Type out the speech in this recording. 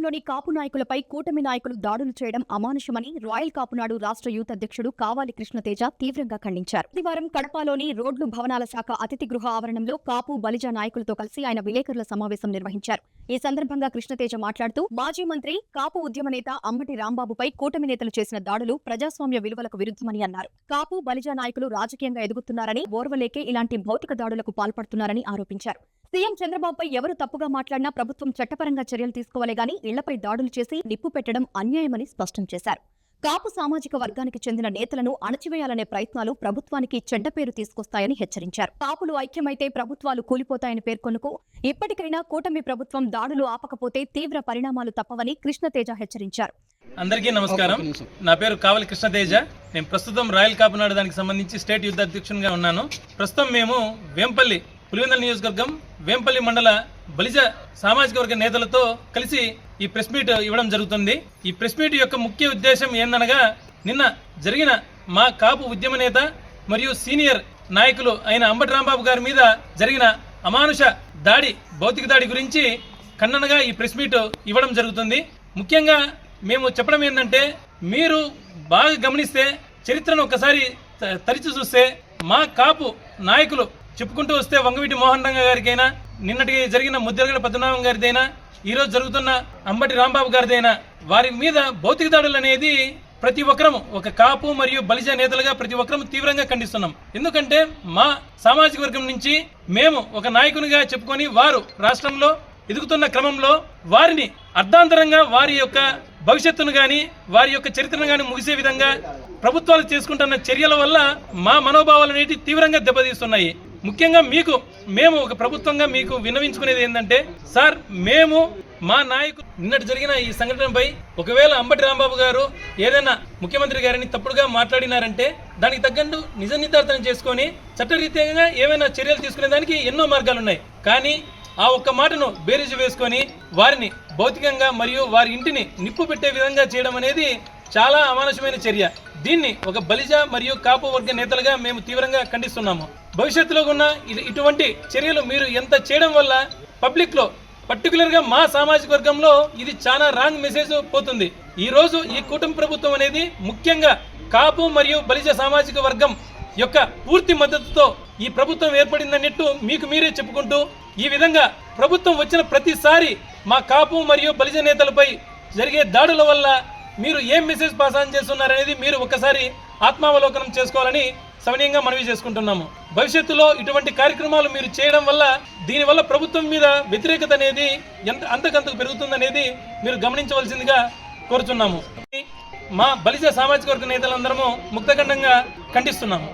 రాష్ట్రంలోని కాపు నాయకులపై కూటమి నాయకులు దాడులు చేయడం అమానుషమని రాయల్ కాపునాడు రాష్ట్ర యూత్ అధ్యక్షుడు కావాలి కృష్ణతేజ తీవ్రంగా ఖండించారు. ఆదివారం కడపలోని రోడ్లు భవనాల శాఖ అతిథి గృహ ఆవరణంలో కాపు బలిజ నాయకులతో కలిసి ఆయన విలేకరుల సమావేశం నిర్వహించారు. ఈ సందర్భంగా కృష్ణతేజ మాట్లాడుతూ మాజీ మంత్రి కాపు ఉద్యమ నేత అంబటి రాంబాబుపై కూటమి నేతలు చేసిన దాడులు ప్రజాస్వామ్య విలువలకు విరుద్ధమని అన్నారు. కాపు బలిజ నాయకులు రాజకీయంగా ఎదుగుతున్నారని, ఓర్వలేకే ఇలాంటి భౌతిక దాడులకు పాల్పడుతున్నారని ఆరోపించారు. సీఎం చంద్రబాబుపై ఎవరు తప్పుగా మాట్లాడినా ప్రభుత్వం చట్టపరంగా చర్యలు తీసుకోవాలే గాని ఇళ్లపై దాడులు చేసి నిప్పు పెట్టడం అన్యాయమని స్పష్టం చేశారు. కాపు సామాజిక వర్గానికి చెందిన నేతలను అణచివేయాలనే ప్రయత్నాలు ప్రభుత్వానికి చెడ్డ పేరు తీసుకొస్తాయని హెచ్చరించారు. కాపులు ఐక్యమైతే ప్రభుత్వాలు కూలిపోతాయని పేర్కొనుకు ఇప్పటికైనా కూటమి ప్రభుత్వం దాడులు ఆపకపోతే తీవ్ర పరిణామాలు తప్పవని కృష్ణతేజ హెచ్చరించారు. అందరికీ నమస్కారం. నా పేరు కావాలి కృష్ణతేజ. నేను ప్రస్తుతం రాయల్ కాపునాడు దానికి సంబంధించి స్టేట్ యుద్ధ అధ్యక్షునిగా ఉన్నాను. ప్రస్తుతం మేము వేంపల్లి పులివెందుల నియోజకవర్గం వేంపల్లి మండల బలిజ సామాజిక వర్గ నేతలతో కలిసి ఈ ప్రెస్ మీట్ ఇవ్వడం జరుగుతుంది. ఈ ప్రెస్ మీట్ యొక్క ముఖ్య ఉద్దేశం ఏందనగా, నిన్న జరిగిన మా కాపు ఉద్యమ నేత మరియు సీనియర్ నాయకులు అయిన అంబటి రాంబాబు గారి మీద జరిగిన అమానుష దాడి, భౌతిక దాడి గురించి ఖండనగా ఈ ప్రెస్ మీట్ ఇవ్వడం జరుగుతుంది. ముఖ్యంగా మేము చెప్పడం ఏంటంటే, మీరు బాగా గమనిస్తే చరిత్రను ఒకసారి తరిచి చూస్తే మా కాపు నాయకులు చెప్పుకుంటూ వస్తే వంగవీటి మోహన్ రంగ గారికైనా, నిన్నటికి జరిగిన ముద్రగడ పద్మనాభం గారిదైనా, ఈరోజు జరుగుతున్న అంబటి రాంబాబు గారిదైనా వారి మీద భౌతిక దాడులు అనేది ప్రతి ఒక్కరము, ఒక కాపు మరియు బలిజ నేతలుగా ప్రతి ఒక్కరము తీవ్రంగా ఖండిస్తున్నాం. ఎందుకంటే మా సామాజిక వర్గం నుంచి మేము ఒక నాయకునిగా చెప్పుకొని వారు రాష్ట్రంలో ఎదుగుతున్న క్రమంలో వారిని అర్ధాంతరంగా వారి యొక్క భవిష్యత్తును గాని వారి యొక్క చరిత్రను గాని ముగిసే విధంగా ప్రభుత్వాలు చేసుకుంటున్న చర్యల వల్ల మా మనోభావాలు అనేవి తీవ్రంగా దెబ్బతీస్తున్నాయి. ముఖ్యంగా మేము ఒక ప్రభుత్వంగా మీకు విన్నవించుకునేది ఏంటంటే, సార్, మేము మా నాయకులు నిన్నటి జరిగిన ఈ సంఘటనపై ఒకవేళ అంబటి రాంబాబు గారు ఏదైనా ముఖ్యమంత్రి గారిని తప్పుడుగా మాట్లాడినారంటే దానికి తగ్గట్టు నిజ నిర్ధారణ చేసుకొని చట్టరీత్యంగా ఏమైనా చర్యలు తీసుకునే దానికి ఎన్నో మార్గాలు ఉన్నాయి. కానీ ఆ ఒక్క మాటను బేరీజు వేసుకొని వారిని భౌతికంగా మరియు వారి ఇంటిని నిప్పు పెట్టే విధంగా చేయడం అనేది చాలా అమానుషమైన చర్య. దీన్ని ఒక బలిజ మరియు కాపు వర్గ నేతలుగా మేము తీవ్రంగా ఖండిస్తున్నాము. భవిష్యత్తులో ఉన్న ఇటువంటి చర్యలు మీరు ఎంత చేయడం వల్ల పబ్లిక్ లో, పర్టికులర్ గా మా సామాజిక వర్గంలో ఇది చాలా రాంగ్ మెసేజ్ పోతుంది. ఈ రోజు ఈ కూటమి ప్రభుత్వం అనేది ముఖ్యంగా కాపు మరియు బలిజ సామాజిక వర్గం యొక్క పూర్తి మద్దతుతో ఈ ప్రభుత్వం ఏర్పడిందన్నట్టు మీకు మీరే చెప్పుకుంటూ, ఈ విధంగా ప్రభుత్వం వచ్చిన ప్రతిసారి మా కాపు మరియు బలిజ నేతలపై జరిగే దాడుల వల్ల మీరు ఏం మెసేజ్ పాస్ ఆన్ చేస్తున్నారనేది మీరు ఒకసారి ఆత్మావలోకనం చేసుకోవాలని సవినయంగా మనవి చేసుకుంటున్నాము. భవిష్యత్తులో ఇటువంటి కార్యక్రమాలు మీరు చేయడం వల్ల దీనివల్ల ప్రభుత్వం మీద వ్యతిరేకత అనేది అంతకంతకు పెరుగుతుందనేది మీరు గమనించవలసిందిగా కోరుతున్నాము. మా బలిజ సామాజిక వర్గ నేతలందరము ముక్తఖండంగా ఖండిస్తున్నాము.